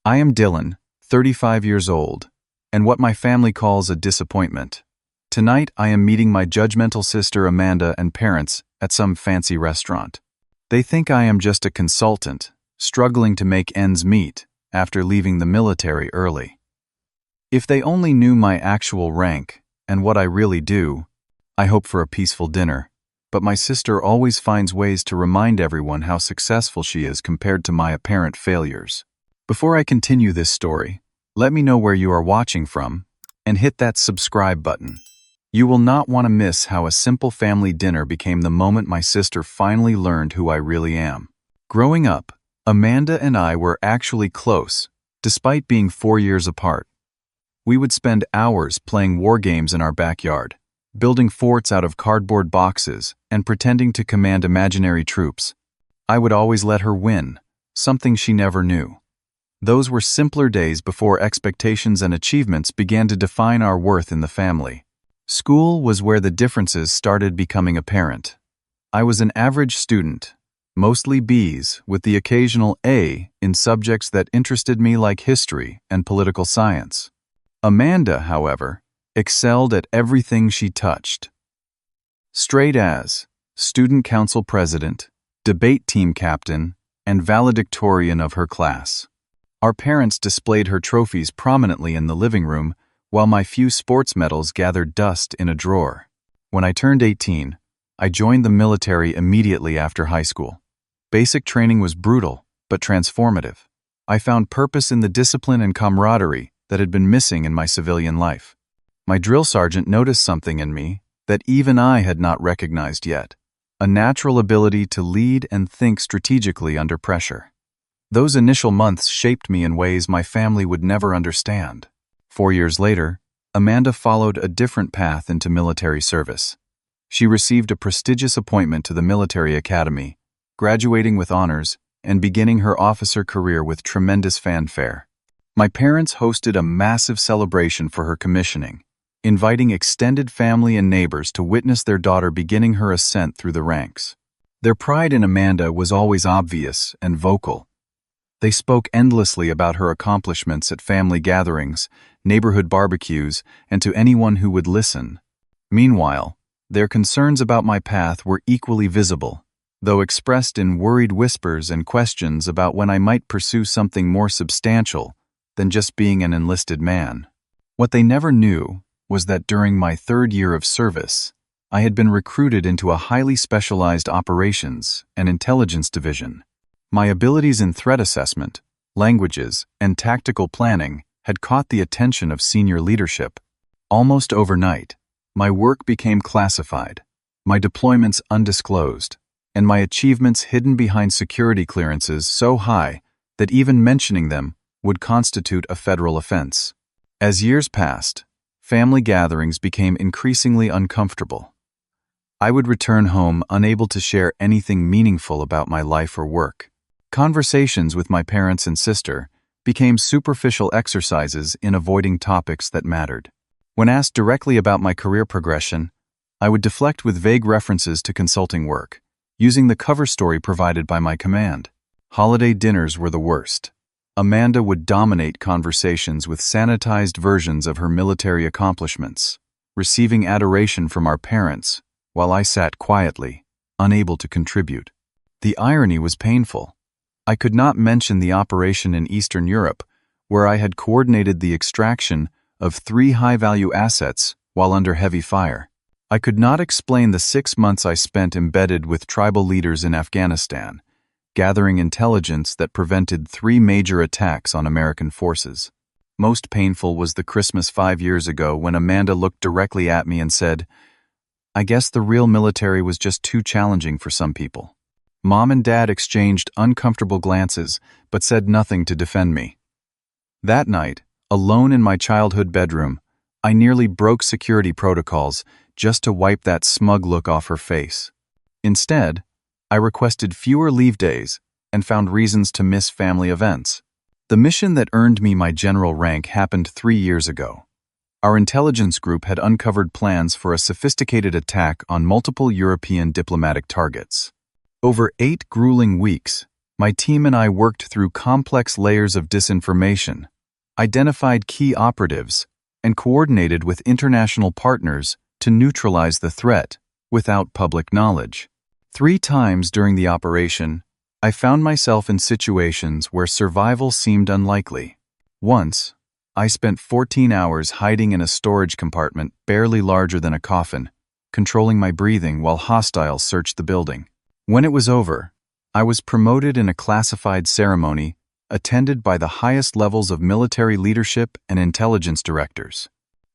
I am Dillon, 35 years old, and what my family calls a disappointment. Tonight I am meeting my judgmental sister Amanda and parents at some fancy restaurant. They think I am just a consultant, struggling to make ends meet after leaving the military early. If they only knew my actual rank and what I really do, I hope for a peaceful dinner. But my sister always finds ways to remind everyone how successful she is compared to my apparent failures. Before I continue this story, let me know where you are watching from and hit that subscribe button. You will not want to miss how a simple family dinner became the moment my sister finally learned who I really am. Growing up, Amanda and I were actually close, despite being 4 years apart. We would spend hours playing war games in our backyard, building forts out of cardboard boxes and pretending to command imaginary troops. I would always let her win, something she never knew. Those were simpler days before expectations and achievements began to define our worth in the family. School was where the differences started becoming apparent. I was an average student, mostly B's, with the occasional A in subjects that interested me like history and political science. Amanda, however, excelled at everything she touched. Straight A's, student council president, debate team captain, and valedictorian of her class. Our parents displayed her trophies prominently in the living room, while my few sports medals gathered dust in a drawer. When I turned 18, I joined the military immediately after high school. Basic training was brutal, but transformative. I found purpose in the discipline and camaraderie that had been missing in my civilian life. My drill sergeant noticed something in me that even I had not recognized yet, a natural ability to lead and think strategically under pressure. Those initial months shaped me in ways my family would never understand. 4 years later, Amanda followed a different path into military service. She received a prestigious appointment to the military academy, graduating with honors and beginning her officer career with tremendous fanfare. My parents hosted a massive celebration for her commissioning, inviting extended family and neighbors to witness their daughter beginning her ascent through the ranks. Their pride in Amanda was always obvious and vocal. They spoke endlessly about her accomplishments at family gatherings, neighborhood barbecues, and to anyone who would listen. Meanwhile, their concerns about my path were equally visible, though expressed in worried whispers and questions about when I might pursue something more substantial than just being an enlisted man. What they never knew was that during my 3rd year of service, I had been recruited into a highly specialized operations and intelligence division. My abilities in threat assessment, languages, and tactical planning had caught the attention of senior leadership. Almost overnight, my work became classified, my deployments undisclosed, and my achievements hidden behind security clearances so high that even mentioning them would constitute a federal offense. As years passed, family gatherings became increasingly uncomfortable. I would return home unable to share anything meaningful about my life or work. Conversations with my parents and sister became superficial exercises in avoiding topics that mattered. When asked directly about my career progression, I would deflect with vague references to consulting work, using the cover story provided by my command. Holiday dinners were the worst. Amanda would dominate conversations with sanitized versions of her military accomplishments, receiving adoration from our parents, while I sat quietly, unable to contribute. The irony was painful. I could not mention the operation in Eastern Europe, where I had coordinated the extraction of 3 high-value assets while under heavy fire. I could not explain the 6 months I spent embedded with tribal leaders in Afghanistan, gathering intelligence that prevented 3 major attacks on American forces. Most painful was the Christmas 5 years ago when Amanda looked directly at me and said, "I guess the real military was just too challenging for some people." Mom and Dad exchanged uncomfortable glances, but said nothing to defend me. That night, alone in my childhood bedroom, I nearly broke security protocols just to wipe that smug look off her face. Instead, I requested fewer leave days and found reasons to miss family events. The mission that earned me my general rank happened 3 years ago. Our intelligence group had uncovered plans for a sophisticated attack on multiple European diplomatic targets. Over 8 grueling weeks, My team and I worked through complex layers of disinformation, identified key operatives, and coordinated with international partners to neutralize the threat without public knowledge. 3 times during the operation, I found myself in situations where survival seemed unlikely. Once, I spent 14 hours hiding in a storage compartment barely larger than a coffin, controlling my breathing while hostiles searched the building. When it was over, I was promoted in a classified ceremony attended by the highest levels of military leadership and intelligence directors.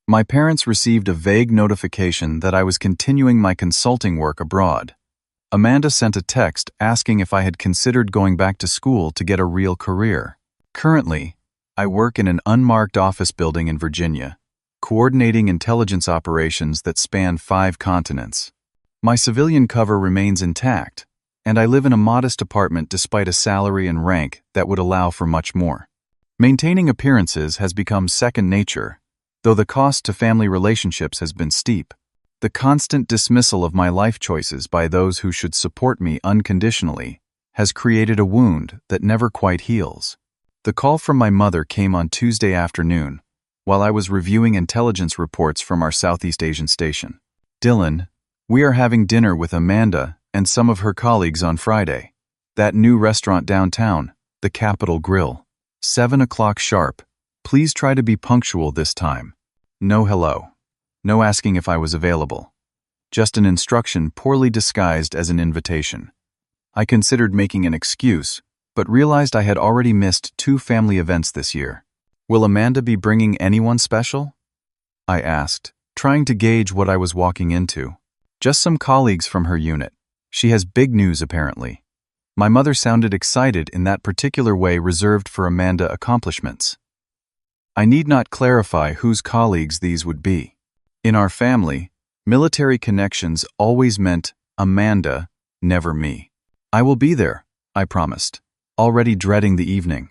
My parents received a vague notification that I was continuing my consulting work abroad. Amanda sent a text asking if I had considered going back to school to get a real career. Currently, I work in an unmarked office building in Virginia, coordinating intelligence operations that span 5 continents. My civilian cover remains intact, and I live in a modest apartment despite a salary and rank that would allow for much more. Maintaining appearances has become second nature, though the cost to family relationships has been steep. The constant dismissal of my life choices by those who should support me unconditionally has created a wound that never quite heals. The call from my mother came on Tuesday afternoon, while I was reviewing intelligence reports from our Southeast Asian station. "Dillon, we are having dinner with Amanda and some of her colleagues on Friday. That new restaurant downtown, the Capitol Grill. 7 o'clock sharp. Please try to be punctual this time. No hello. No asking if I was available. Just an instruction poorly disguised as an invitation." I considered making an excuse, but realized I had already missed 2 family events this year. "Will Amanda be bringing anyone special?" I asked, trying to gauge what I was walking into. "Just some colleagues from her unit. She has big news apparently." My mother sounded excited in that particular way reserved for Amanda accomplishments. I need not clarify whose colleagues these would be. In our family, military connections always meant Amanda, never me. "I will be there," I promised, already dreading the evening.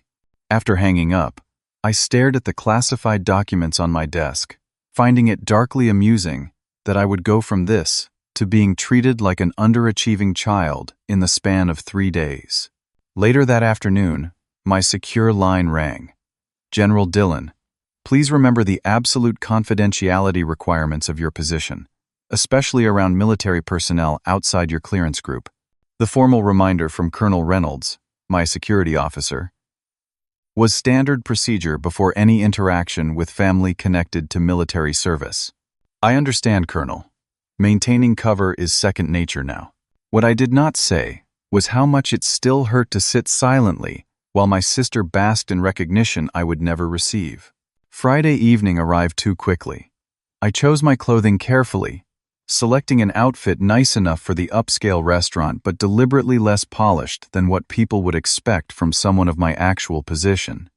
After hanging up, I stared at the classified documents on my desk, finding it darkly amusing that I would go from this to being treated like an underachieving child in the span of 3 days. Later that afternoon, my secure line rang. "General Dillon, please remember the absolute confidentiality requirements of your position, especially around military personnel outside your clearance group." The formal reminder from Colonel Reynolds, my security officer, was standard procedure before any interaction with family connected to military service. "I understand, Colonel. Maintaining cover is second nature now." What I did not say was how much it still hurt to sit silently while my sister basked in recognition I would never receive. Friday evening arrived too quickly. I chose my clothing carefully, selecting an outfit nice enough for the upscale restaurant but deliberately less polished than what people would expect from someone of my actual position.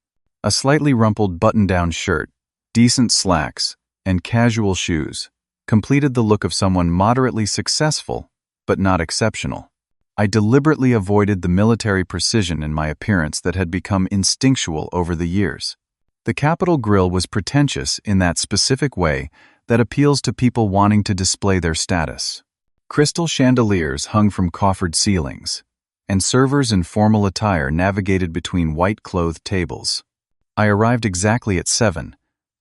A slightly rumpled button-down shirt, decent slacks, and casual shoes completed the look of someone moderately successful but not exceptional. I deliberately avoided the military precision in my appearance that had become instinctual over the years. The Capitol Grill was pretentious in that specific way that appeals to people wanting to display their status. Crystal chandeliers hung from coffered ceilings, and servers in formal attire navigated between white-clothed tables. I arrived exactly at 7,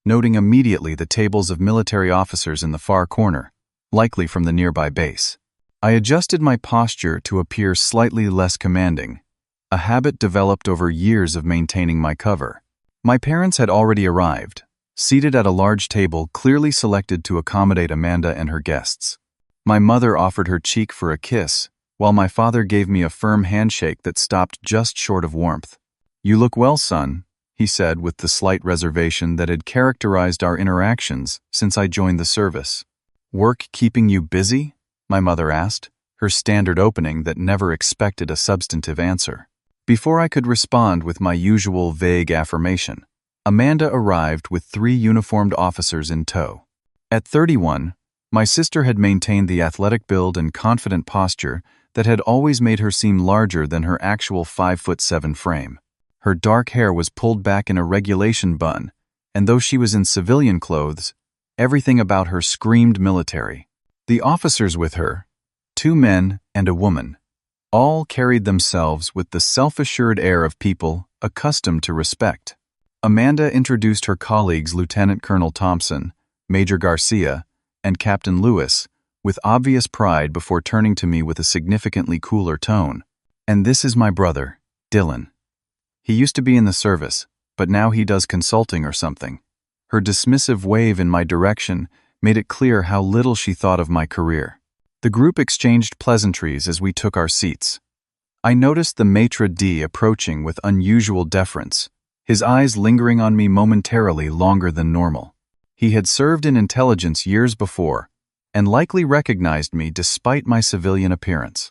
noting immediately the tables of military officers in the far corner, likely from the nearby base. I adjusted my posture to appear slightly less commanding, a habit developed over years of maintaining my cover. My parents had already arrived, seated at a large table clearly selected to accommodate Amanda and her guests. My mother offered her cheek for a kiss, while my father gave me a firm handshake that stopped just short of warmth. "You look well, son," he said with the slight reservation that had characterized our interactions since I joined the service. "Work keeping you busy?" my mother asked, her standard opening that never expected a substantive answer. Before I could respond with my usual vague affirmation, Amanda arrived with 3 uniformed officers in tow. At 31, my sister had maintained the athletic build and confident posture that had always made her seem larger than her actual 5'7" frame. Her dark hair was pulled back in a regulation bun, and though she was in civilian clothes, everything about her screamed military. The officers with her, 2 men and a woman, All carried themselves with the self-assured air of people accustomed to respect. Amanda introduced her colleagues Lieutenant Colonel Thompson, Major Garcia, and Captain Lewis, with obvious pride before turning to me with a significantly cooler tone. "And this is my brother, Dillon. He used to be in the service, but now he does consulting or something." Her dismissive wave in my direction made it clear how little she thought of my career. The group exchanged pleasantries as we took our seats. I noticed the maitre d' approaching with unusual deference, his eyes lingering on me momentarily longer than normal. He had served in intelligence years before, and likely recognized me despite my civilian appearance.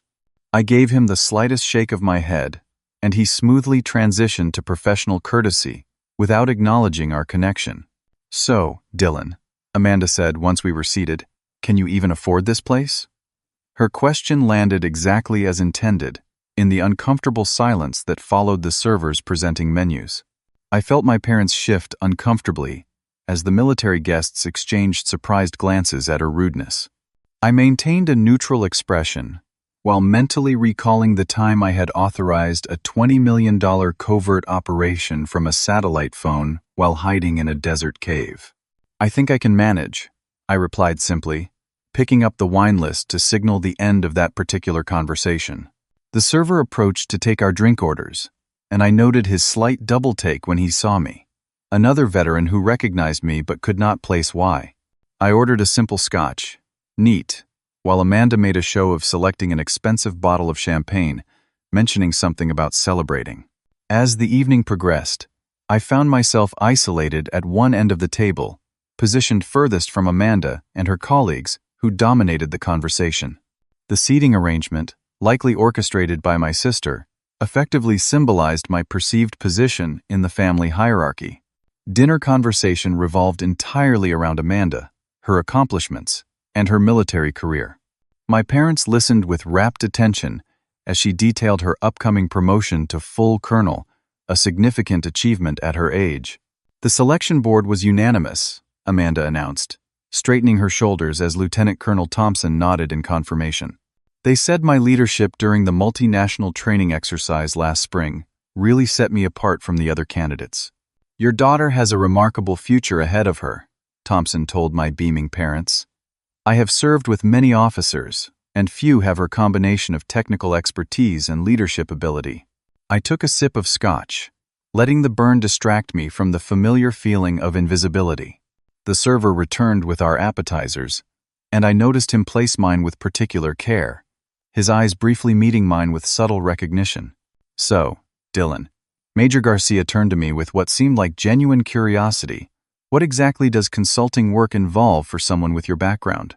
I gave him the slightest shake of my head, and he smoothly transitioned to professional courtesy without acknowledging our connection. "So, Dillon," Amanda said once we were seated, "can you even afford this place?" Her question landed exactly as intended, in the uncomfortable silence that followed the servers presenting menus. I felt my parents shift uncomfortably as the military guests exchanged surprised glances at her rudeness. I maintained a neutral expression, while mentally recalling the time I had authorized a $20 million covert operation from a satellite phone while hiding in a desert cave. "I think I can manage," I replied simply, picking up the wine list to signal the end of that particular conversation. The server approached to take our drink orders, and I noted his slight double-take when he saw me. Another veteran who recognized me but could not place why. I ordered a simple scotch, neat, while Amanda made a show of selecting an expensive bottle of champagne, mentioning something about celebrating. As the evening progressed, I found myself isolated at one end of the table, positioned furthest from Amanda and her colleagues who dominated the conversation. The seating arrangement, likely orchestrated by my sister, effectively symbolized my perceived position in the family hierarchy. Dinner conversation revolved entirely around Amanda, her accomplishments, and her military career. My parents listened with rapt attention as she detailed her upcoming promotion to full colonel, a significant achievement at her age. "The selection board was unanimous," Amanda announced, straightening her shoulders as Lieutenant Colonel Thompson nodded in confirmation. "They said my leadership during the multinational training exercise last spring really set me apart from the other candidates." "Your daughter has a remarkable future ahead of her," Thompson told my beaming parents. "I have served with many officers, and few have her combination of technical expertise and leadership ability." I took a sip of scotch, letting the burn distract me from the familiar feeling of invisibility. The server returned with our appetizers, and I noticed him place mine with particular care, his eyes briefly meeting mine with subtle recognition. "So, Dillon," Major Garcia turned to me with what seemed like genuine curiosity, "what exactly does consulting work involve for someone with your background?"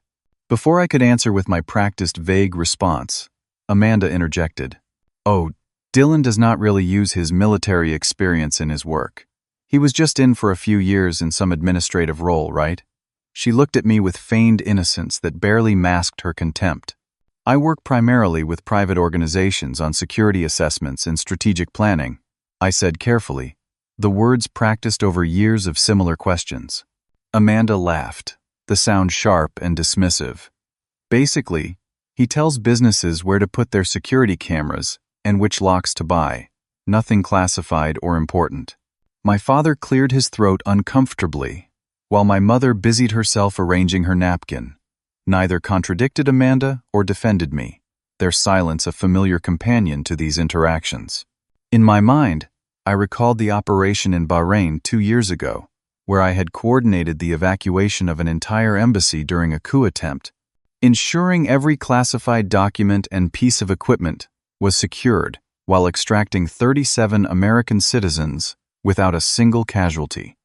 Before I could answer with my practiced vague response, Amanda interjected, "Oh, Dillon does not really use his military experience in his work. He was just in for a few years in some administrative role, right?" She looked at me with feigned innocence that barely masked her contempt. "I work primarily with private organizations on security assessments and strategic planning," I said carefully, the words practiced over years of similar questions. Amanda laughed, the sound sharp and dismissive. "Basically, he tells businesses where to put their security cameras and which locks to buy. Nothing classified or important." My father cleared his throat uncomfortably, while my mother busied herself arranging her napkin. Neither contradicted Amanda or defended me, their silence a familiar companion to these interactions. In my mind, I recalled the operation in Bahrain 2 years ago, where I had coordinated the evacuation of an entire embassy during a coup attempt, ensuring every classified document and piece of equipment was secured while extracting 37 American citizens without a single casualty.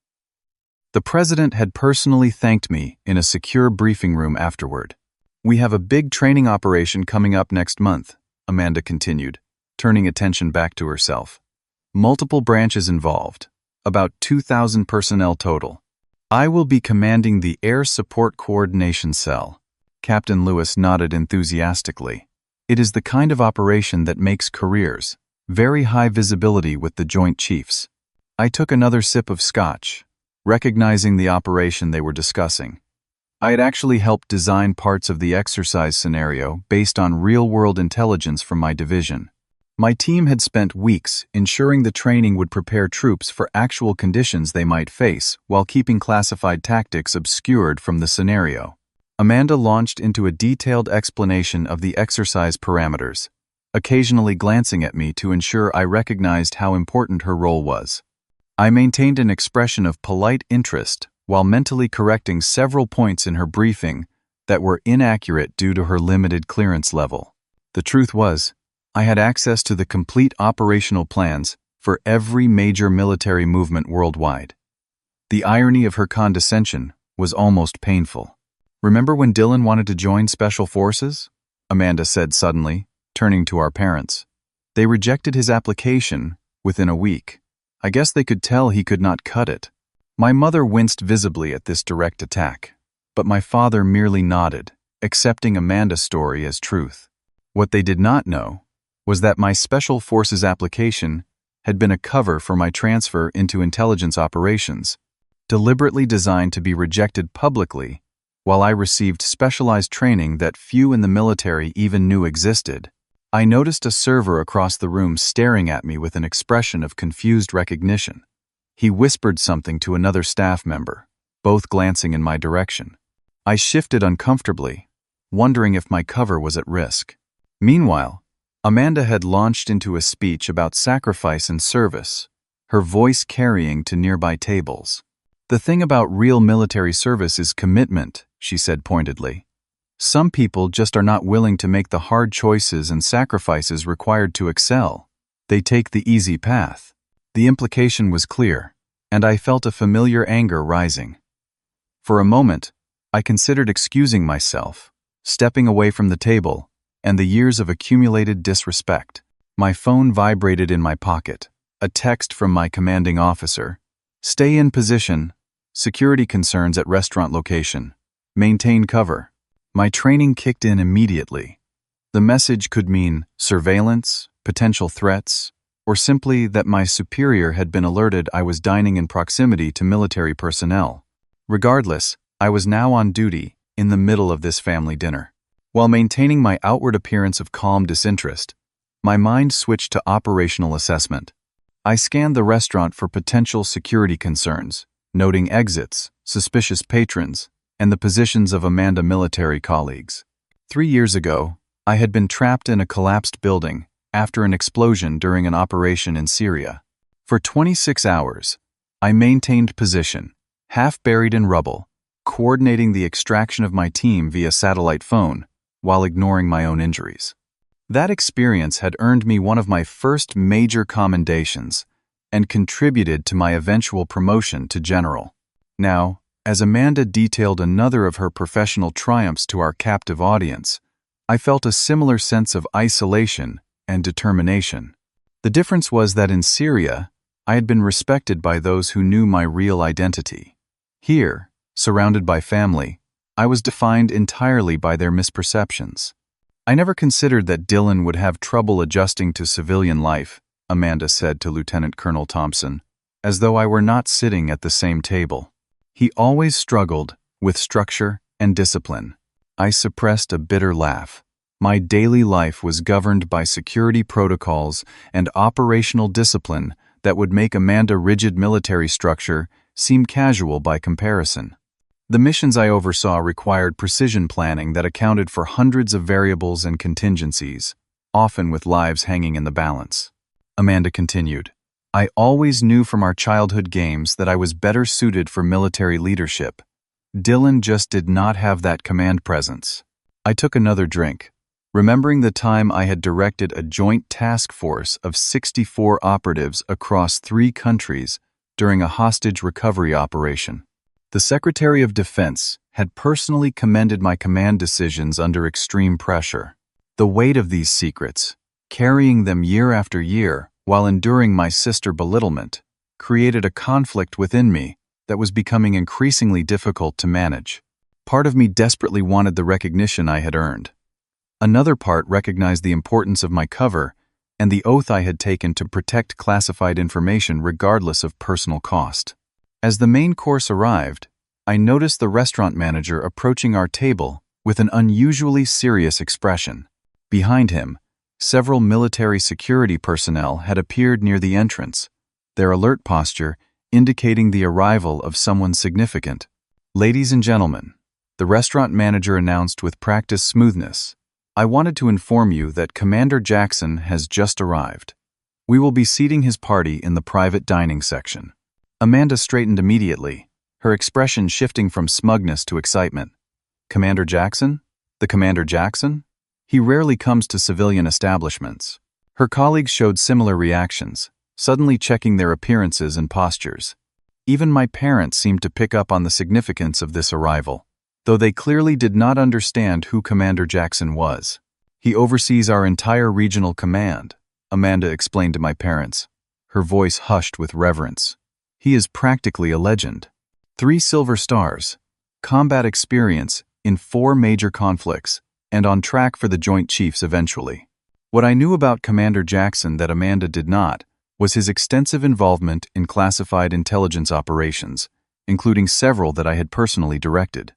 The president had personally thanked me in a secure briefing room afterward. "We have a big training operation coming up next month," Amanda continued, turning attention back to herself. "Multiple branches involved, about 2,000 personnel total. I will be commanding the Air Support Coordination Cell." Captain Lewis nodded enthusiastically. "It is the kind of operation that makes careers, very high visibility with the Joint Chiefs." I took another sip of scotch, recognizing the operation they were discussing. I had actually helped design parts of the exercise scenario based on real-world intelligence from my division. My team had spent weeks ensuring the training would prepare troops for actual conditions they might face while keeping classified tactics obscured from the scenario. Amanda launched into a detailed explanation of the exercise parameters, occasionally glancing at me to ensure I recognized how important her role was. I maintained an expression of polite interest while mentally correcting several points in her briefing that were inaccurate due to her limited clearance level. The truth was, I had access to the complete operational plans for every major military movement worldwide. The irony of her condescension was almost painful. "Remember when Dillon wanted to join Special Forces?" Amanda said suddenly, turning to our parents. "They rejected his application within a week. I guess they could tell he could not cut it." My mother winced visibly at this direct attack, but my father merely nodded, accepting Amanda's story as truth. What they did not know was that my Special Forces application had been a cover for my transfer into intelligence operations, deliberately designed to be rejected publicly while I received specialized training that few in the military even knew existed. I noticed a server across the room staring at me with an expression of confused recognition. He whispered something to another staff member, both glancing in my direction. I shifted uncomfortably, wondering if my cover was at risk. Meanwhile, Amanda had launched into a speech about sacrifice and service, her voice carrying to nearby tables. "The thing about real military service is commitment," she said pointedly. "Some people just are not willing to make the hard choices and sacrifices required to excel. They take the easy path." The implication was clear, and I felt a familiar anger rising. For a moment, I considered excusing myself, stepping away from the table, and the years of accumulated disrespect. My phone vibrated in my pocket, a text from my commanding officer. "Stay in position. Security concerns at restaurant location. Maintain cover." My training kicked in immediately. The message could mean surveillance, potential threats, or simply that my superior had been alerted I was dining in proximity to military personnel. Regardless, I was now on duty in the middle of this family dinner. While maintaining my outward appearance of calm disinterest, my mind switched to operational assessment. I scanned the restaurant for potential security concerns, noting exits, suspicious patrons, and the positions of Amanda military colleagues. 3 years ago, I had been trapped in a collapsed building after an explosion during an operation in Syria. For 26 hours, I maintained position, half buried in rubble, coordinating the extraction of my team via satellite phone while ignoring my own injuries. That experience had earned me one of my first major commendations and contributed to my eventual promotion to general. Now, as Amanda detailed another of her professional triumphs to our captive audience, I felt a similar sense of isolation and determination. The difference was that in Syria, I had been respected by those who knew my real identity. Here, surrounded by family, I was defined entirely by their misperceptions. "I never considered that Dillon would have trouble adjusting to civilian life," Amanda said to Lieutenant Colonel Thompson, as though I were not sitting at the same table. "He always struggled with structure and discipline." I suppressed a bitter laugh. My daily life was governed by security protocols and operational discipline that would make Amanda's rigid military structure seem casual by comparison. The missions I oversaw required precision planning that accounted for hundreds of variables and contingencies, often with lives hanging in the balance. Amanda continued, "I always knew from our childhood games that I was better suited for military leadership. Dillon just did not have that command presence." I took another drink, remembering the time I had directed a joint task force of 64 operatives across 3 countries during a hostage recovery operation. The Secretary of Defense had personally commended my command decisions under extreme pressure. The weight of these secrets, carrying them year after year while enduring my sister belittlement, created a conflict within me that was becoming increasingly difficult to manage. Part of me desperately wanted the recognition I had earned. Another part recognized the importance of my cover and the oath I had taken to protect classified information regardless of personal cost. As the main course arrived, I noticed the restaurant manager approaching our table with an unusually serious expression. Behind him, several military security personnel had appeared near the entrance, their alert posture indicating the arrival of someone significant. "Ladies and gentlemen," the restaurant manager announced with practiced smoothness, "I wanted to inform you that Commander Jackson has just arrived. We will be seating his party in the private dining section." Amanda straightened immediately, her expression shifting from smugness to excitement. "Commander Jackson? The Commander Jackson? He rarely comes to civilian establishments." Her colleagues showed similar reactions, suddenly checking their appearances and postures. Even my parents seemed to pick up on the significance of this arrival, though they clearly did not understand who Commander Jackson was. "He oversees our entire regional command," Amanda explained to my parents, her voice hushed with reverence. "He is practically a legend. 3 silver stars, combat experience in 4 major conflicts, and on track for the Joint Chiefs eventually." What I knew about Commander Jackson that Amanda did not was his extensive involvement in classified intelligence operations, including several that I had personally directed.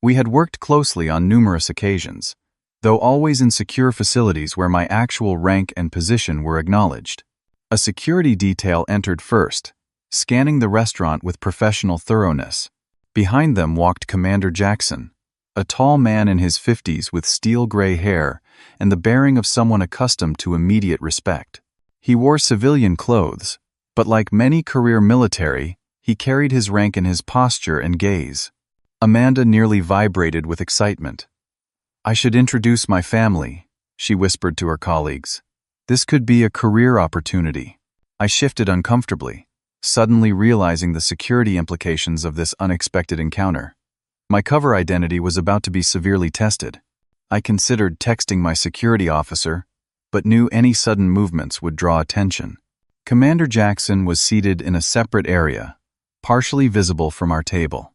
We had worked closely on numerous occasions, though always in secure facilities where my actual rank and position were acknowledged. A security detail entered first, scanning the restaurant with professional thoroughness. Behind them walked Commander Jackson, a tall man in his 50s with steel-gray hair and the bearing of someone accustomed to immediate respect. He wore civilian clothes, but like many career military, he carried his rank in his posture and gaze. Amanda nearly vibrated with excitement. "I should introduce my family," she whispered to her colleagues. "This could be a career opportunity." I shifted uncomfortably, suddenly realizing the security implications of this unexpected encounter. My cover identity was about to be severely tested. I considered texting my security officer, but knew any sudden movements would draw attention. Commander Jackson was seated in a separate area, partially visible from our table.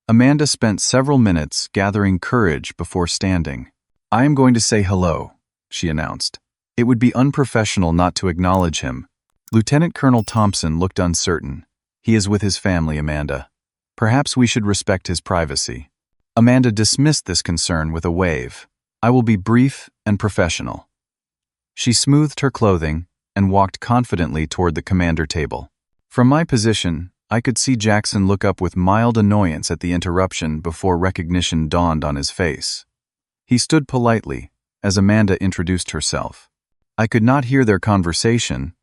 Amanda spent several minutes gathering courage before standing. "I am going to say hello," she announced. "It would be unprofessional not to acknowledge him." Lieutenant Colonel Thompson looked uncertain. "He is with his family, Amanda. Perhaps we should respect his privacy." Amanda dismissed this concern with a wave. "I will be brief and professional." She smoothed her clothing and walked confidently toward the commander table. From my position, I could see Jackson look up with mild annoyance at the interruption before recognition dawned on his face. He stood politely as Amanda introduced herself. I could not hear their conversation,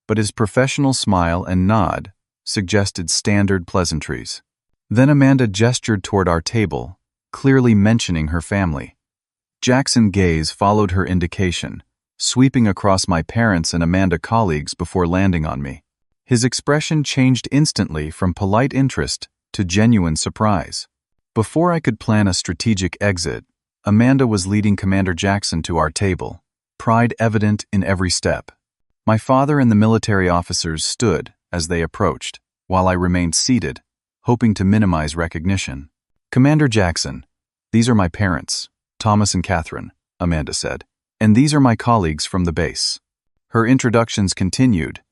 but his professional smile and nod suggested standard pleasantries. Then Amanda gestured toward our table, clearly mentioning her family. Jackson's gaze followed her indication, sweeping across my parents and Amanda colleagues before landing on me. His expression changed instantly from polite interest to genuine surprise. Before I could plan a strategic exit, Amanda was leading Commander Jackson to our table, pride evident in every step. My father and the military officers stood as they approached, while I remained seated, hoping to minimize recognition. "Commander Jackson, these are my parents, Thomas and Catherine," Amanda said, "and these are my colleagues from the base." Her introductions continued,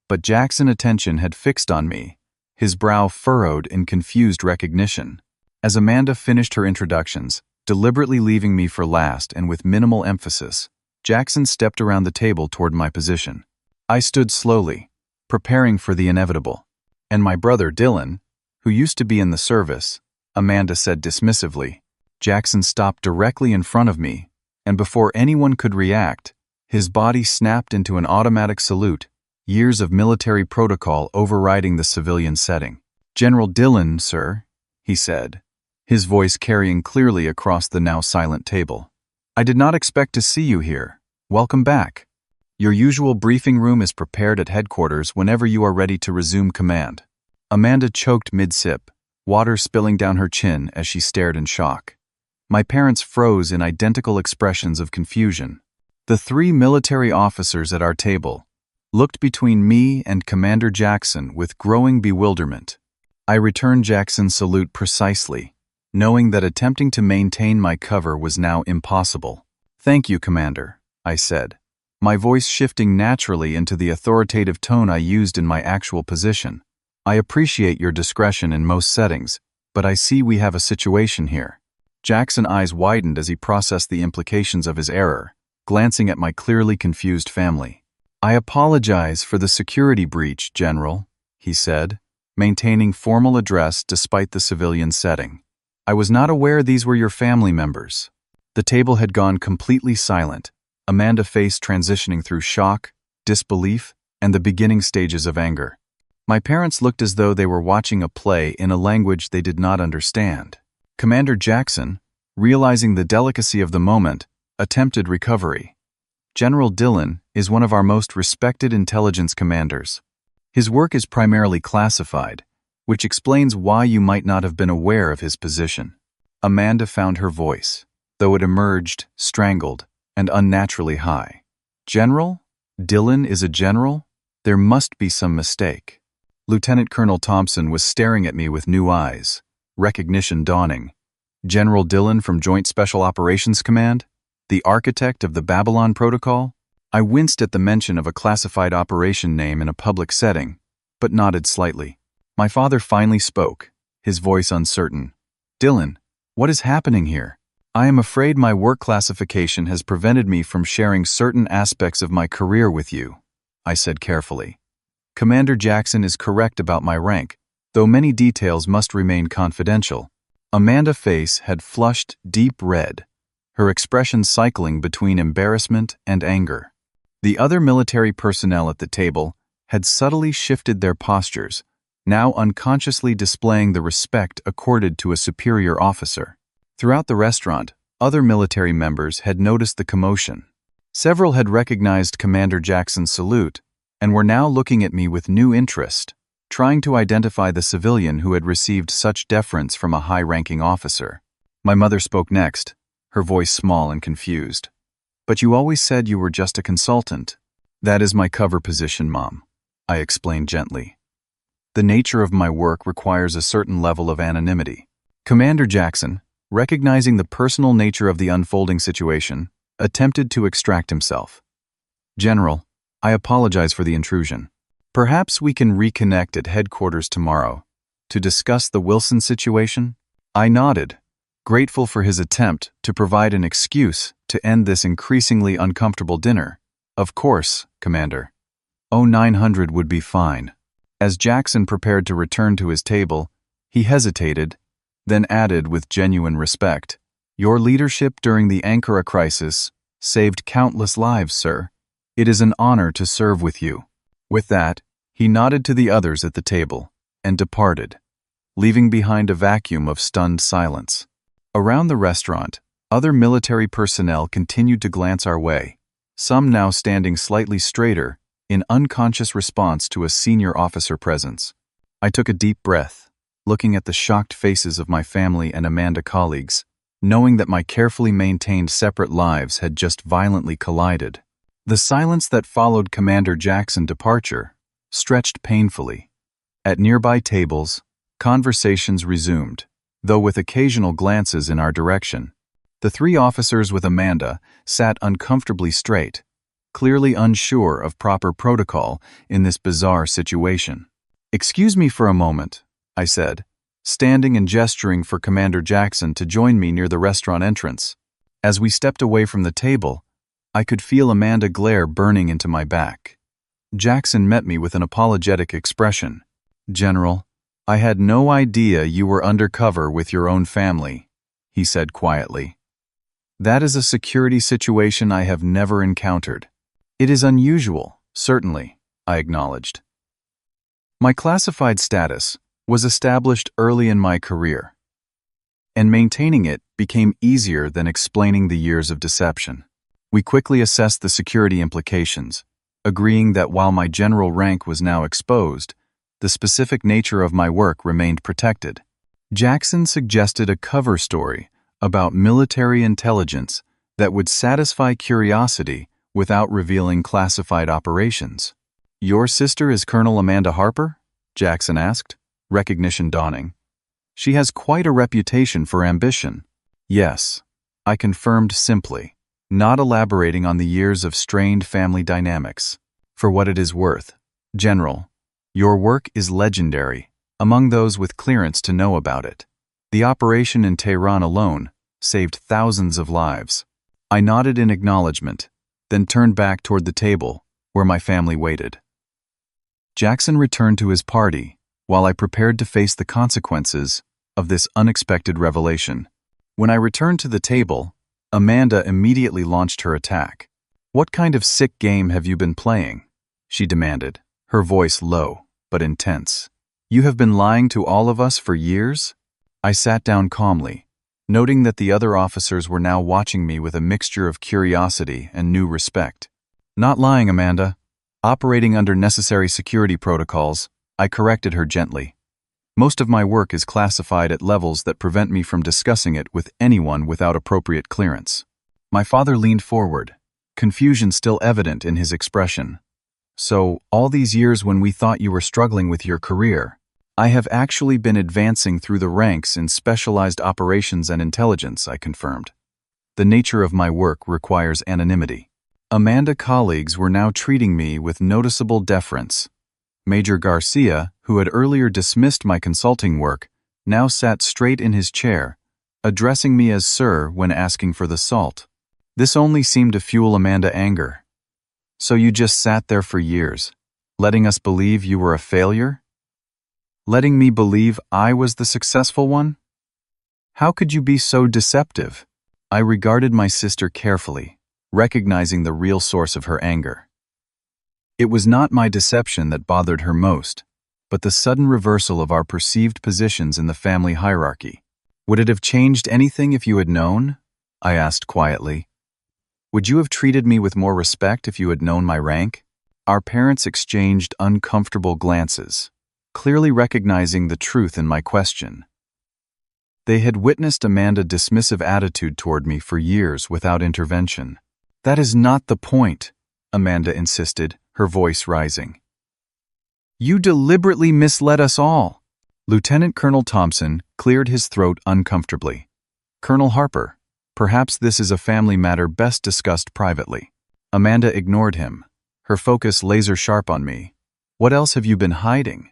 but Jackson's attention had fixed on me, his brow furrowed in confused recognition. As Amanda finished her introductions, deliberately leaving me for last and with minimal emphasis, Jackson stepped around the table toward my position. I stood slowly, preparing for the inevitable. "And my brother Dillon, who used to be in the service," Amanda said dismissively. Jackson stopped directly in front of me, and before anyone could react, his body snapped into an automatic salute, years of military protocol overriding the civilian setting. "General Dillon, sir," he said, his voice carrying clearly across the now silent table. "I did not expect to see you here. Welcome back. Your usual briefing room is prepared at headquarters whenever you are ready to resume command." Amanda choked mid-sip, water spilling down her chin as she stared in shock. My parents froze in identical expressions of confusion. The 3 military officers at our table looked between me and Commander Jackson with growing bewilderment. I returned Jackson's salute precisely, knowing that attempting to maintain my cover was now impossible. "Thank you, Commander," I said, my voice shifting naturally into the authoritative tone I used in my actual position. "I appreciate your discretion in most settings, but I see we have a situation here." Jackson's eyes widened as he processed the implications of his error, glancing at my clearly confused family. "I apologize for the security breach, General," he said, maintaining formal address despite the civilian setting. "I was not aware these were your family members." The table had gone completely silent, Amanda's face transitioning through shock, disbelief, and the beginning stages of anger. My parents looked as though they were watching a play in a language they did not understand. Commander Jackson, realizing the delicacy of the moment, attempted recovery. "General Dillon is one of our most respected intelligence commanders. His work is primarily classified, which explains why you might not have been aware of his position." Amanda found her voice, though it emerged, strangled, and unnaturally high. "General? Dillon is a general? There must be some mistake." Lieutenant Colonel Thompson was staring at me with new eyes, recognition dawning. "General Dillon from Joint Special Operations Command? The architect of the Babylon Protocol?" I winced at the mention of a classified operation name in a public setting, but nodded slightly. My father finally spoke, his voice uncertain. "Dillon, what is happening here? I am afraid my work classification has prevented me from sharing certain aspects of my career with you," I said carefully. "Commander Jackson is correct about my rank, though many details must remain confidential." Amanda's face had flushed deep red, her expression cycling between embarrassment and anger. The other military personnel at the table had subtly shifted their postures, now unconsciously displaying the respect accorded to a superior officer. Throughout the restaurant, other military members had noticed the commotion. Several had recognized Commander Jackson's salute and were now looking at me with new interest, trying to identify the civilian who had received such deference from a high-ranking officer. My mother spoke next, her voice small and confused. "But you always said you were just a consultant." "That is my cover position, Mom," I explained gently. "The nature of my work requires a certain level of anonymity." Commander Jackson, recognizing the personal nature of the unfolding situation, attempted to extract himself. "General, I apologize for the intrusion. Perhaps we can reconnect at headquarters tomorrow to discuss the Wilson situation?" I nodded, grateful for his attempt to provide an excuse to end this increasingly uncomfortable dinner. "Of course, Commander. 0900 would be fine." As Jackson prepared to return to his table, he hesitated, then added with genuine respect, "Your leadership during the Ankara crisis saved countless lives, sir. It is an honor to serve with you." With that, he nodded to the others at the table and departed, leaving behind a vacuum of stunned silence. Around the restaurant, other military personnel continued to glance our way, some now standing slightly straighter in unconscious response to a senior officer presence. I took a deep breath, looking at the shocked faces of my family and Amanda colleagues, knowing that my carefully maintained separate lives had just violently collided. The silence that followed Commander Jackson's departure stretched painfully. At nearby tables, conversations resumed, though with occasional glances in our direction. The three officers with Amanda sat uncomfortably straight, clearly unsure of proper protocol in this bizarre situation. "Excuse me for a moment," I said, standing and gesturing for Commander Jackson to join me near the restaurant entrance. As we stepped away from the table, I could feel Amanda's glare burning into my back. Jackson met me with an apologetic expression. "General, I had no idea you were undercover with your own family," he said quietly. "That is a security situation I have never encountered." "It is unusual, certainly," I acknowledged. My classified status was established early in my career, and maintaining it became easier than explaining the years of deception. We quickly assessed the security implications, agreeing that while my general rank was now exposed, the specific nature of my work remained protected. Jackson suggested a cover story about military intelligence that would satisfy curiosity without revealing classified operations. "Your sister is Colonel Amanda Harper?" Jackson asked, recognition dawning. "She has quite a reputation for ambition." "Yes," I confirmed simply, not elaborating on the years of strained family dynamics. "For what it is worth, General, your work is legendary among those with clearance to know about it." The operation in Tehran alone saved thousands of lives. I nodded in acknowledgement, then turned back toward the table, where my family waited. Jackson returned to his party, while I prepared to face the consequences of this unexpected revelation. When I returned to the table, Amanda immediately launched her attack. "What kind of sick game have you been playing?" she demanded, her voice low but intense. "You have been lying to all of us for years?" I sat down calmly, noting that the other officers were now watching me with a mixture of curiosity and new respect. "Not lying, Amanda. Operating under necessary security protocols," I corrected her gently. "Most of my work is classified at levels that prevent me from discussing it with anyone without appropriate clearance." My father leaned forward, confusion still evident in his expression. "So, all these years when we thought you were struggling with your career, I have actually been advancing through the ranks in specialized operations and intelligence," I confirmed. "The nature of my work requires anonymity." Amanda colleagues were now treating me with noticeable deference. Major Garcia, who had earlier dismissed my consulting work, now sat straight in his chair, addressing me as sir when asking for the salt. This only seemed to fuel Amanda anger. "So you just sat there for years, letting us believe you were a failure? Letting me believe I was the successful one? How could you be so deceptive?" I regarded my sister carefully, recognizing the real source of her anger. It was not my deception that bothered her most, but the sudden reversal of our perceived positions in the family hierarchy. "Would it have changed anything if you had known?" I asked quietly. "Would you have treated me with more respect if you had known my rank?" Our parents exchanged uncomfortable glances, clearly recognizing the truth in my question. They had witnessed Amanda's dismissive attitude toward me for years without intervention. "That is not the point," Amanda insisted, her voice rising. "You deliberately misled us all." Lieutenant Colonel Thompson cleared his throat uncomfortably. "Colonel Harper, perhaps this is a family matter best discussed privately." Amanda ignored him, her focus laser-sharp on me. "What else have you been hiding?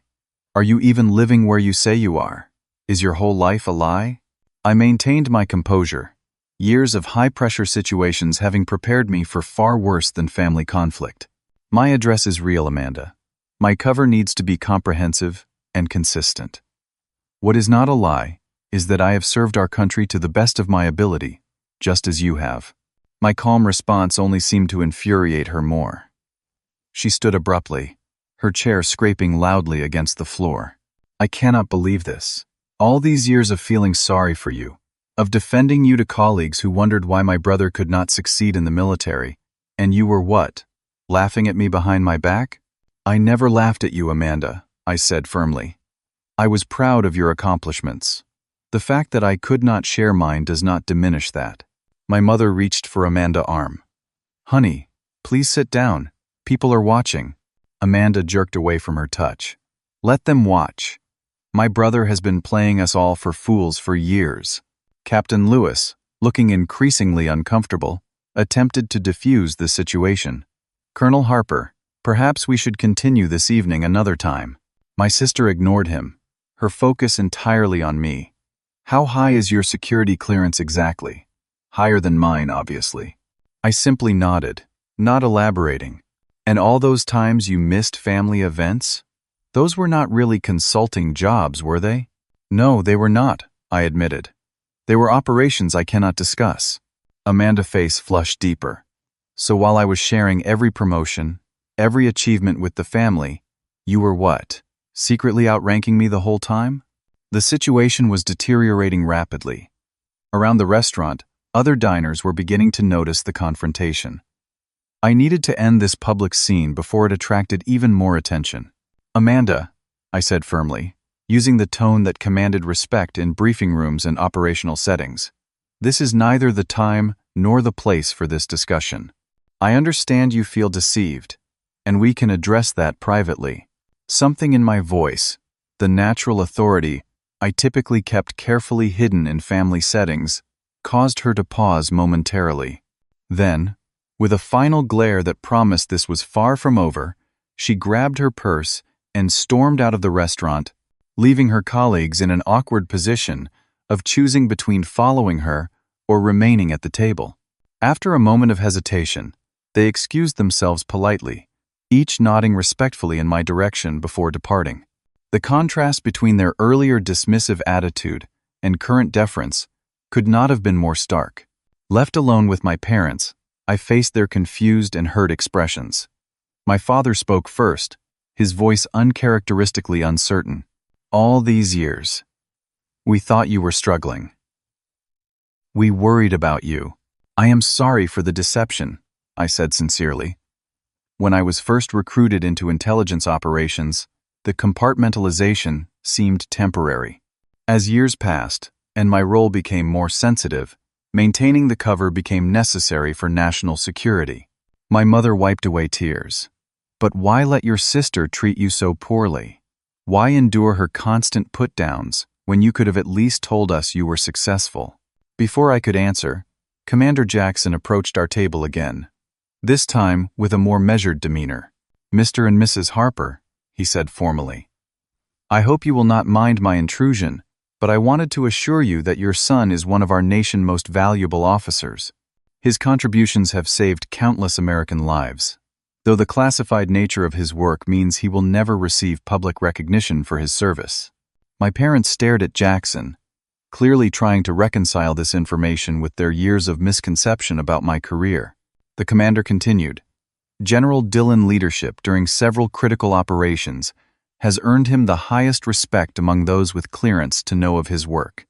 Are you even living where you say you are? Is your whole life a lie?" I maintained my composure, years of high-pressure situations having prepared me for far worse than family conflict. "My address is real, Amanda. My cover needs to be comprehensive and consistent. What is not a lie is that I have served our country to the best of my ability, just as you have." My calm response only seemed to infuriate her more. She stood abruptly, her chair scraping loudly against the floor. "I cannot believe this. All these years of feeling sorry for you, of defending you to colleagues who wondered why my brother could not succeed in the military, and you were what? Laughing at me behind my back?" "I never laughed at you, Amanda," I said firmly. "I was proud of your accomplishments. The fact that I could not share mine does not diminish that." My mother reached for Amanda's arm. "Honey, please sit down. People are watching." Amanda jerked away from her touch. "Let them watch. My brother has been playing us all for fools for years." Captain Lewis, looking increasingly uncomfortable, attempted to defuse the situation. "Colonel Harper, perhaps we should continue this evening another time." My sister ignored him, her focus entirely on me. "How high is your security clearance exactly?" "Higher than mine, obviously." I simply nodded, not elaborating. "And all those times you missed family events? Those were not really consulting jobs, were they?" "No, they were not," I admitted. "They were operations I cannot discuss." Amanda's face flushed deeper. "So while I was sharing every promotion, every achievement with the family, you were what? Secretly outranking me the whole time?" The situation was deteriorating rapidly. Around the restaurant, other diners were beginning to notice the confrontation. I needed to end this public scene before it attracted even more attention. "Amanda," I said firmly, using the tone that commanded respect in briefing rooms and operational settings, "this is neither the time nor the place for this discussion. I understand you feel deceived, and we can address that privately." Something in my voice, the natural authority I typically kept carefully hidden in family settings, caused her to pause momentarily. Then, with a final glare that promised this was far from over, she grabbed her purse and stormed out of the restaurant, leaving her colleagues in an awkward position of choosing between following her or remaining at the table. After a moment of hesitation, they excused themselves politely, each nodding respectfully in my direction before departing. The contrast between their earlier dismissive attitude and current deference could not have been more stark. Left alone with my parents, I faced their confused and hurt expressions. My father spoke first, his voice uncharacteristically uncertain. All these years, we thought you were struggling. We worried about you. I am sorry for the deception, I said sincerely. When I was first recruited into intelligence operations, the compartmentalization seemed temporary. As years passed, and my role became more sensitive, maintaining the cover became necessary for national security. My mother wiped away tears. But why let your sister treat you so poorly? Why endure her constant put-downs when you could have at least told us you were successful? Before I could answer, Commander Jackson approached our table again, this time with a more measured demeanor. Mr. and Mrs. Harper, he said formally. I hope you will not mind my intrusion, but I wanted to assure you that your son is one of our nation's most valuable officers. His contributions have saved countless American lives, though the classified nature of his work means he will never receive public recognition for his service. My parents stared at Jackson, clearly trying to reconcile this information with their years of misconception about my career. The commander continued, General Dillon leadership during several critical operations has earned him the highest respect among those with clearance to know of his work.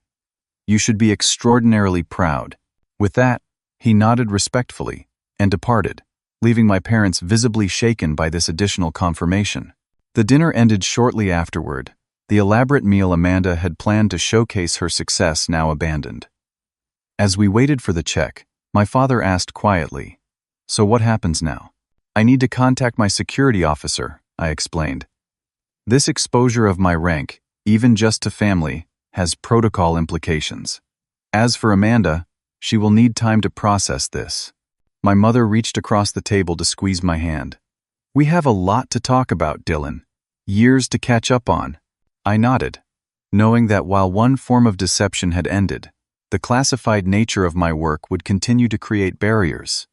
You should be extraordinarily proud. With that, he nodded respectfully and departed, leaving my parents visibly shaken by this additional confirmation. The dinner ended shortly afterward, the elaborate meal Amanda had planned to showcase her success now abandoned. As we waited for the check, my father asked quietly, So what happens now? I need to contact my security officer, I explained. This exposure of my rank, even just to family, has protocol implications. As for Amanda, she will need time to process this. My mother reached across the table to squeeze my hand. We have a lot to talk about, Dillon. Years to catch up on. I nodded, knowing that while one form of deception had ended, the classified nature of my work would continue to create barriers.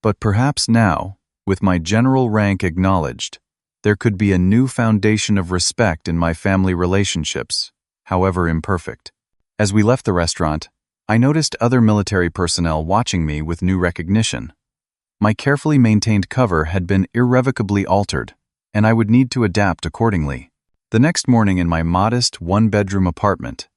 But perhaps now, with my general rank acknowledged, there could be a new foundation of respect in my family relationships, however imperfect. As we left the restaurant, I noticed other military personnel watching me with new recognition. My carefully maintained cover had been irrevocably altered, and I would need to adapt accordingly. The next morning in my modest one-bedroom apartment,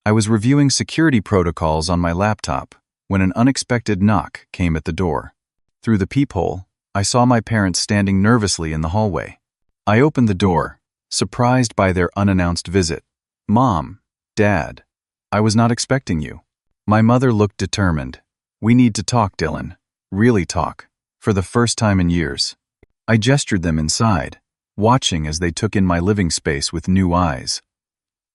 I was reviewing security protocols on my laptop when an unexpected knock came at the door. Through the peephole, I saw my parents standing nervously in the hallway. I opened the door, surprised by their unannounced visit. Mom, Dad, I was not expecting you. My mother looked determined. We need to talk, Dillon. Really talk. For the first time in years. I gestured them inside, watching as they took in my living space with new eyes.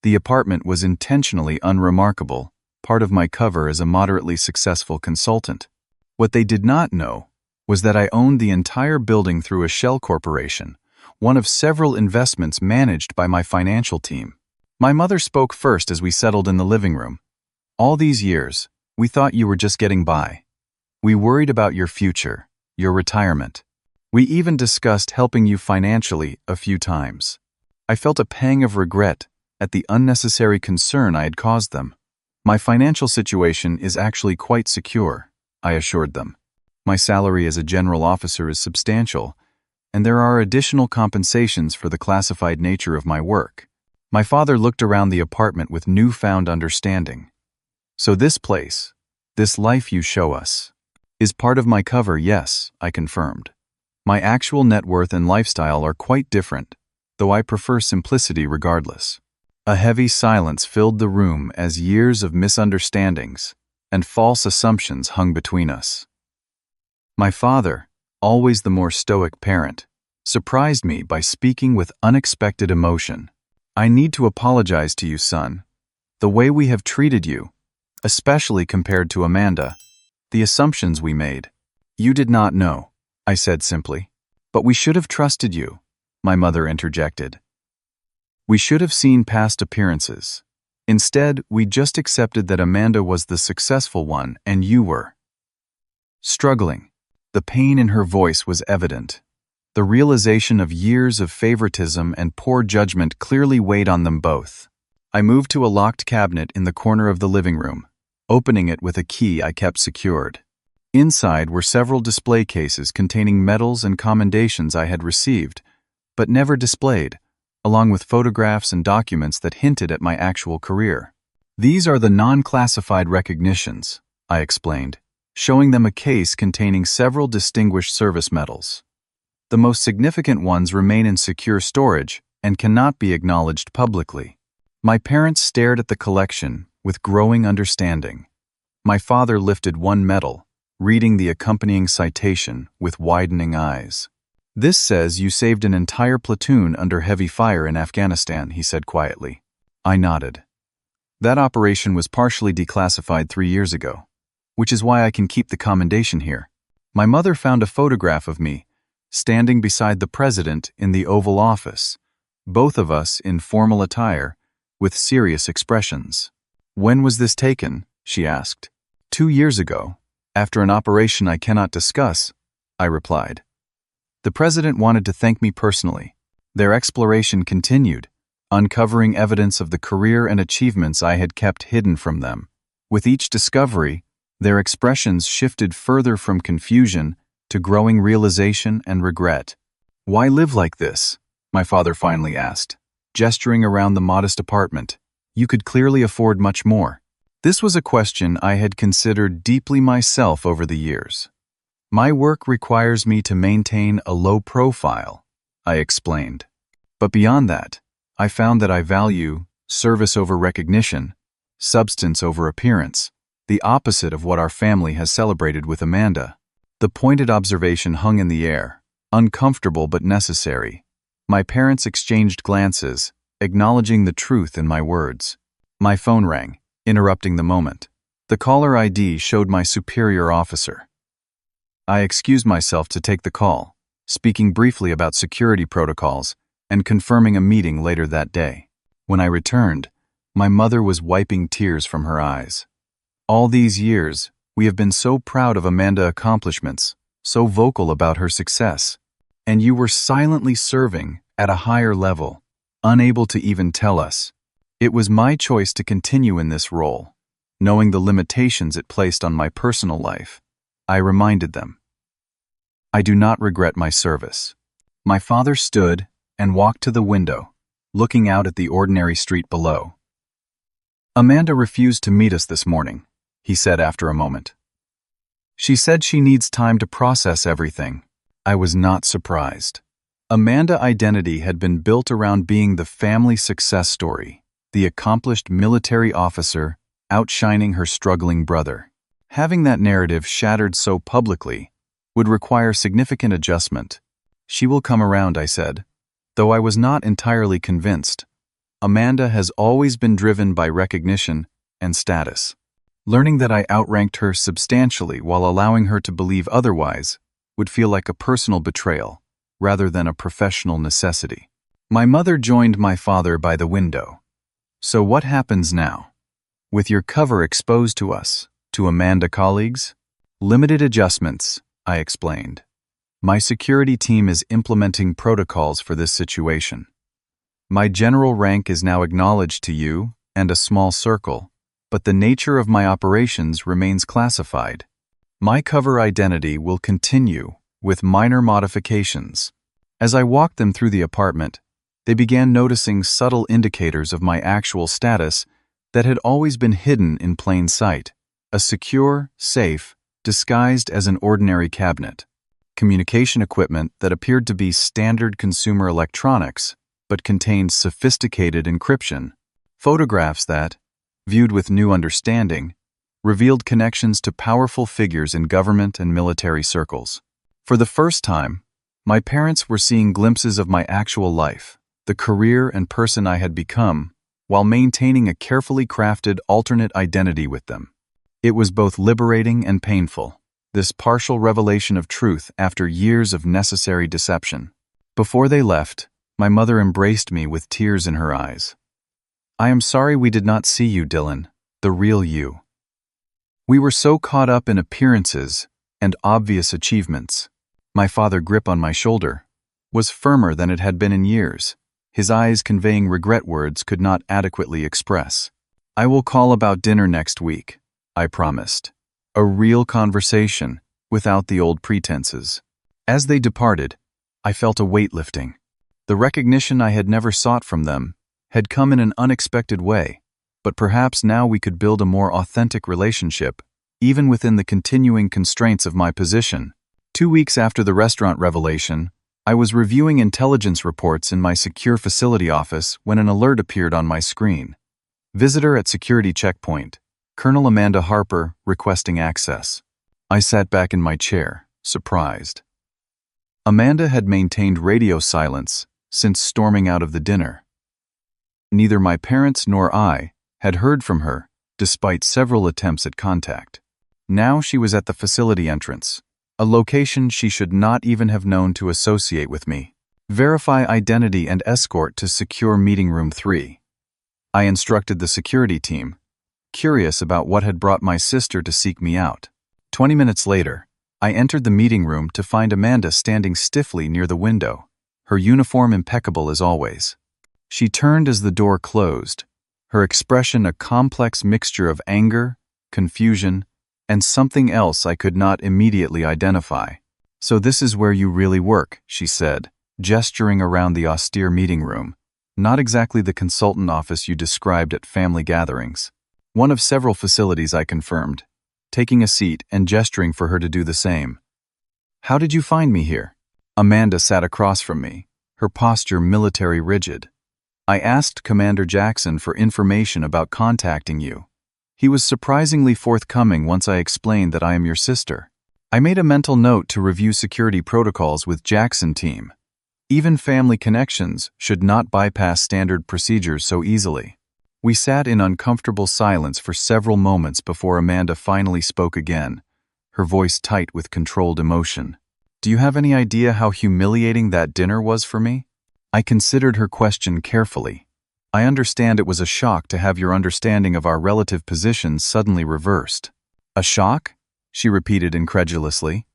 The apartment was intentionally unremarkable, part of my cover as a moderately successful consultant. What they did not know was that I owned the entire building through a shell corporation, one of several investments managed by my financial team. My mother spoke first as we settled in the living room. All these years, we thought you were just getting by. We worried about your future, your retirement. We even discussed helping you financially a few times. I felt a pang of regret at the unnecessary concern I had caused them. My financial situation is actually quite secure, I assured them. My salary as a general officer is substantial, and there are additional compensations for the classified nature of my work. My father looked around the apartment with newfound understanding. So this place, this life you show us, is part of my cover, yes, I confirmed. My actual net worth and lifestyle are quite different, though I prefer simplicity regardless. A heavy silence filled the room as years of misunderstandings and false assumptions hung between us. My father, always the more stoic parent, surprised me by speaking with unexpected emotion. I need to apologize to you, son. The way we have treated you, especially compared to Amanda, the assumptions we made. You did not know, I said simply. But we should have trusted you, my mother interjected. We should have seen past appearances. Instead, we just accepted that Amanda was the successful one and you were struggling. The pain in her voice was evident. The realization of years of favoritism and poor judgment clearly weighed on them both. I moved to a locked cabinet in the corner of the living room, opening it with a key I kept secured. Inside were several display cases containing medals and commendations I had received, but never displayed, along with photographs and documents that hinted at my actual career. These are the non-classified recognitions, I explained, showing them a case containing several distinguished service medals. The most significant ones remain in secure storage and cannot be acknowledged publicly. My parents stared at the collection with growing understanding. My father lifted one medal, reading the accompanying citation with widening eyes. "This says you saved an entire platoon under heavy fire in Afghanistan," he said quietly. I nodded. "That operation was partially declassified 3 years ago, which is why I can keep the commendation here." My mother found a photograph of me, standing beside the president in the Oval Office, both of us in formal attire, with serious expressions. "When was this taken?" she asked. 2 years ago, after an operation I cannot discuss," I replied. The president wanted to thank me personally. Their exploration continued, uncovering evidence of the career and achievements I had kept hidden from them. With each discovery, their expressions shifted further from confusion to growing realization and regret. "Why live like this?" my father finally asked, gesturing around the modest apartment. "You could clearly afford much more." This was a question I had considered deeply myself over the years. "My work requires me to maintain a low profile," I explained. "But beyond that, I found that I value service over recognition, substance over appearance, the opposite of what our family has celebrated with Amanda." The pointed observation hung in the air, uncomfortable but necessary. My parents exchanged glances, acknowledging the truth in my words. My phone rang, interrupting the moment. The caller ID showed my superior officer. I excused myself to take the call, speaking briefly about security protocols and confirming a meeting later that day. When I returned, my mother was wiping tears from her eyes. "All these years, we have been so proud of Amanda's accomplishments, so vocal about her success, and you were silently serving at a higher level, unable to even tell us. It was my choice to continue in this role, knowing the limitations it placed on my personal life," I reminded them. "I do not regret my service." My father stood and walked to the window, looking out at the ordinary street below. "Amanda refused to meet us this morning," he said after a moment. "She said she needs time to process everything." I was not surprised. Amanda's identity had been built around being the family success story, the accomplished military officer outshining her struggling brother. Having that narrative shattered so publicly would require significant adjustment. "She will come around," I said, though I was not entirely convinced. Amanda has always been driven by recognition and status. Learning that I outranked her substantially while allowing her to believe otherwise would feel like a personal betrayal, rather than a professional necessity. My mother joined my father by the window. "So what happens now? With your cover exposed to us, to Amanda colleagues?" "Limited adjustments," I explained. "My security team is implementing protocols for this situation. My general rank is now acknowledged to you and a small circle, but the nature of my operations remains classified. My cover identity will continue with minor modifications." As I walked them through the apartment, they began noticing subtle indicators of my actual status that had always been hidden in plain sight. A secure safe disguised as an ordinary cabinet. Communication equipment that appeared to be standard consumer electronics, but contained sophisticated encryption. Photographs that, viewed with new understanding, revealed connections to powerful figures in government and military circles. For the first time, my parents were seeing glimpses of my actual life, the career and person I had become, while maintaining a carefully crafted alternate identity with them. It was both liberating and painful, this partial revelation of truth after years of necessary deception. Before they left, my mother embraced me with tears in her eyes. I am sorry we did not see you, Dillon, the real you. We were so caught up in appearances and obvious achievements. My father's grip on my shoulder was firmer than it had been in years. His eyes conveying regret words could not adequately express. I will call about dinner next week, I promised. A real conversation, without the old pretenses. As they departed, I felt a weight lifting. The recognition I had never sought from them had come in an unexpected way, but perhaps now we could build a more authentic relationship, even within the continuing constraints of my position. 2 weeks after the restaurant revelation, I was reviewing intelligence reports in my secure facility office when an alert appeared on my screen. Visitor at security checkpoint, Colonel Amanda Harper requesting access. I sat back in my chair, surprised. Amanda had maintained radio silence since storming out of the dinner. Neither my parents nor I had heard from her, despite several attempts at contact. Now she was at the facility entrance, a location she should not even have known to associate with me. Verify identity and escort to secure meeting room 3. I instructed the security team, curious about what had brought my sister to seek me out. 20 minutes later, I entered the meeting room to find Amanda standing stiffly near the window, her uniform impeccable as always. She turned as the door closed, her expression a complex mixture of anger, confusion, and something else I could not immediately identify. "So this is where you really work," she said, gesturing around the austere meeting room. "Not exactly the consultant office you described at family gatherings." "One of several facilities," I confirmed, taking a seat and gesturing for her to do the same. "How did you find me here?" Amanda sat across from me, her posture military rigid. "I asked Commander Jackson for information about contacting you. He was surprisingly forthcoming once I explained that I am your sister. I made a mental note to review security protocols with Jackson team. Even family connections should not bypass standard procedures so easily." We sat in uncomfortable silence for several moments before Amanda finally spoke again, her voice tight with controlled emotion. "Do you have any idea how humiliating that dinner was for me?" I considered her question carefully. "I understand it was a shock to have your understanding of our relative positions suddenly reversed." "A shock?" she repeated incredulously.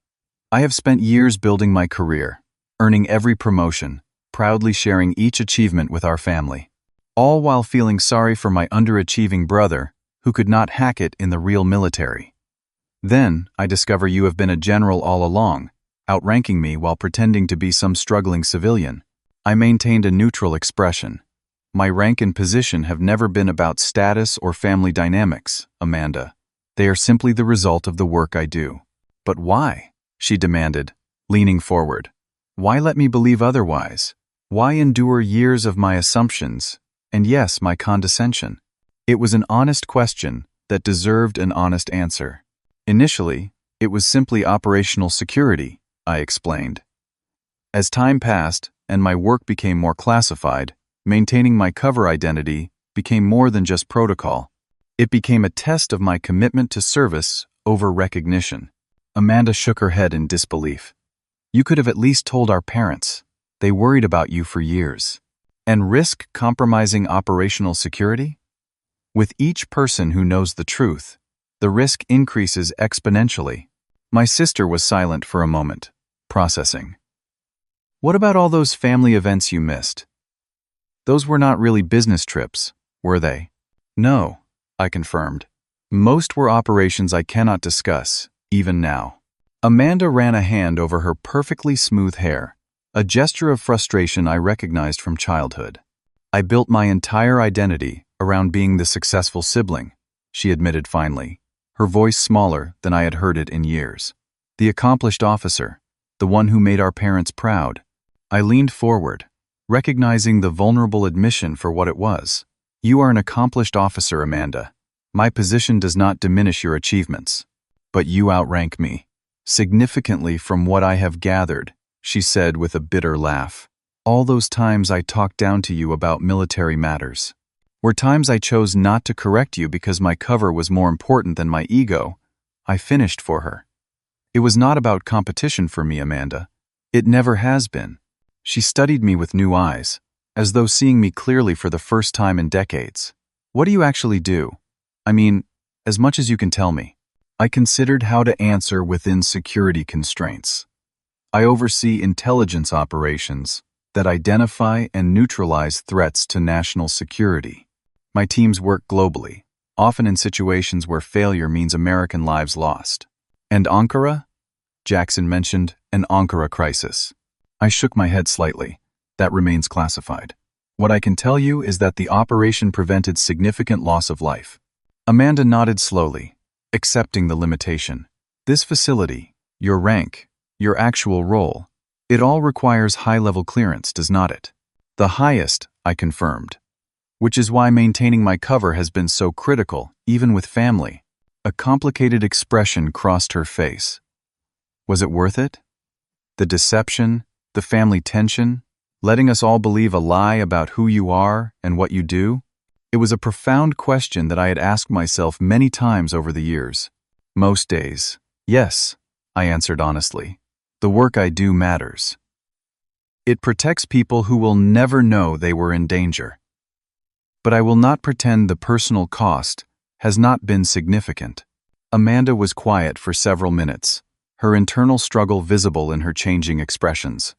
"I have spent years building my career, earning every promotion, proudly sharing each achievement with our family, all while feeling sorry for my underachieving brother, who could not hack it in the real military. Then, I discover you have been a general all along, outranking me while pretending to be some struggling civilian." I maintained a neutral expression. "My rank and position have never been about status or family dynamics, Amanda. They are simply the result of the work I do." "But why?" she demanded, leaning forward. "Why let me believe otherwise? Why endure years of my assumptions, and yes, my condescension?" It was an honest question that deserved an honest answer. "Initially, it was simply operational security," I explained. "As time passed and my work became more classified, maintaining my cover identity became more than just protocol. It became a test of my commitment to service over recognition." Amanda shook her head in disbelief. "You could have at least told our parents. They worried about you for years. And risk compromising operational security? With each person who knows the truth, the risk increases exponentially." My sister was silent for a moment, processing. "What about all those family events you missed? Those were not really business trips, were they?" "No," I confirmed. "Most were operations I cannot discuss, even now." Amanda ran a hand over her perfectly smooth hair, a gesture of frustration I recognized from childhood. "I built my entire identity around being the successful sibling," she admitted finally, her voice smaller than I had heard it in years. "The accomplished officer, the one who made our parents proud." I leaned forward, recognizing the vulnerable admission for what it was. "You are an accomplished officer, Amanda. My position does not diminish your achievements. But you outrank me, significantly from what I have gathered," she said with a bitter laugh. "All those times I talked down to you about military matters were times I chose not to correct you because my cover was more important than my ego." I finished for her. "It was not about competition for me, Amanda. It never has been." She studied me with new eyes, as though seeing me clearly for the first time in decades. "What do you actually do? I mean, as much as you can tell me." I considered how to answer within security constraints. "I oversee intelligence operations that identify and neutralize threats to national security. My teams work globally, often in situations where failure means American lives lost." "And Ankara?" Jackson mentioned an Ankara crisis. I shook my head slightly. "That remains classified. What I can tell you is that the operation prevented significant loss of life." Amanda nodded slowly, accepting the limitation. "This facility, your rank, your actual role, it all requires high-level clearance, does not it?" "The highest," I confirmed. "Which is why maintaining my cover has been so critical, even with family." A complicated expression crossed her face. "Was it worth it? The deception, the family tension, letting us all believe a lie about who you are and what you do?" It was a profound question that I had asked myself many times over the years. "Most days, yes," I answered honestly. "The work I do matters. It protects people who will never know they were in danger. But I will not pretend the personal cost has not been significant." Amanda was quiet for several minutes, her internal struggle visible in her changing expressions.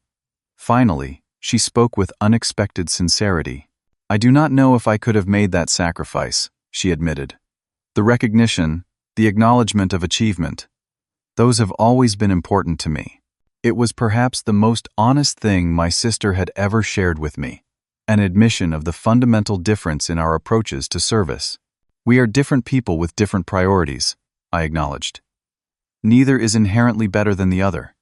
Finally, she spoke with unexpected sincerity. "I do not know if I could have made that sacrifice," she admitted. "The recognition, the acknowledgement of achievement, those have always been important to me. It was perhaps the most honest thing my sister had ever shared with me, an admission of the fundamental difference in our approaches to service. We are different people with different priorities," I acknowledged. "Neither is inherently better than the other.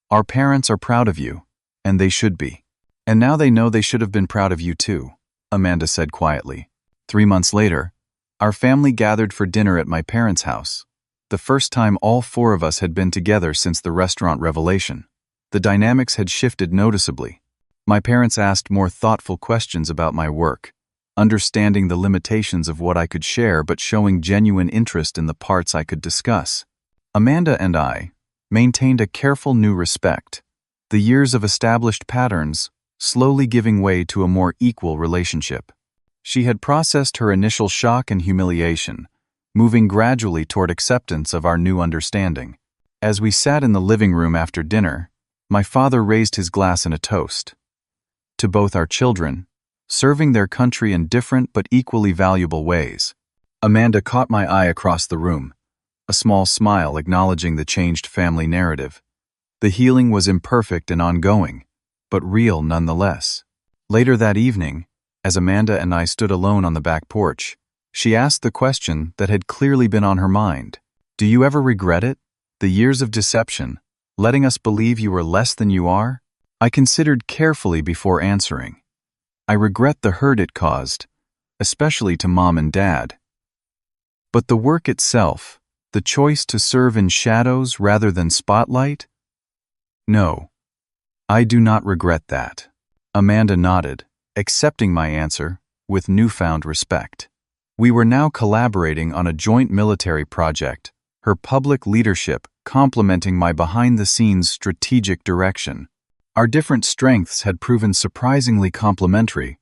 Our parents are proud of you, and they should be. And now they know they should have been proud of you too," Amanda said quietly. 3 months later, our family gathered for dinner at my parents' house, the first time all 4 of us had been together since the restaurant revelation. The dynamics had shifted noticeably. My parents asked more thoughtful questions about my work, understanding the limitations of what I could share but showing genuine interest in the parts I could discuss. Amanda and I maintained a careful new respect, the years of established patterns slowly giving way to a more equal relationship. She had processed her initial shock and humiliation, moving gradually toward acceptance of our new understanding. As we sat in the living room after dinner, my father raised his glass in a toast. "To both our children, serving their country in different but equally valuable ways." Amanda caught my eye across the room, a small smile acknowledging the changed family narrative. The healing was imperfect and ongoing, but real nonetheless. Later that evening, as Amanda and I stood alone on the back porch, she asked the question that had clearly been on her mind. "Do you ever regret it? The years of deception, letting us believe you were less than you are?" I considered carefully before answering. "I regret the hurt it caused, especially to Mom and Dad. But the work itself, the choice to serve in shadows rather than spotlight? No, I do not regret that." Amanda nodded, accepting my answer with newfound respect. We were now collaborating on a joint military project, her public leadership complementing my behind-the-scenes strategic direction. Our different strengths had proven surprisingly complementary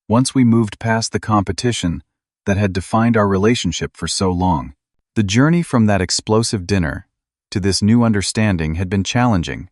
once we moved past the competition that had defined our relationship for so long. The journey from that explosive dinner to this new understanding had been challenging,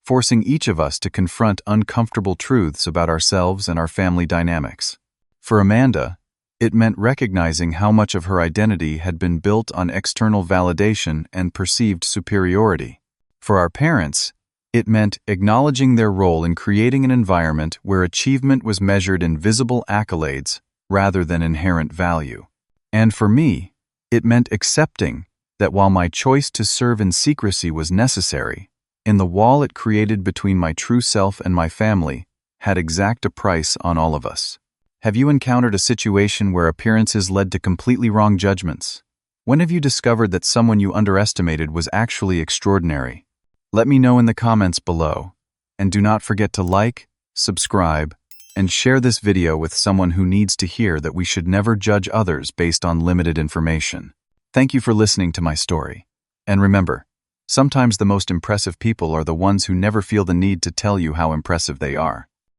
forcing each of us to confront uncomfortable truths about ourselves and our family dynamics. For Amanda, it meant recognizing how much of her identity had been built on external validation and perceived superiority. For our parents, it meant acknowledging their role in creating an environment where achievement was measured in visible accolades rather than inherent value. And for me, it meant accepting that while my choice to serve in secrecy was necessary, in the wall it created between my true self and my family had exact a price on all of us. Have you encountered a situation where appearances led to completely wrong judgments? When have you discovered that someone you underestimated was actually extraordinary? Let me know in the comments below. And do not forget to like, subscribe, and share this video with someone who needs to hear that we should never judge others based on limited information. Thank you for listening to my story. And remember, sometimes the most impressive people are the ones who never feel the need to tell you how impressive they are.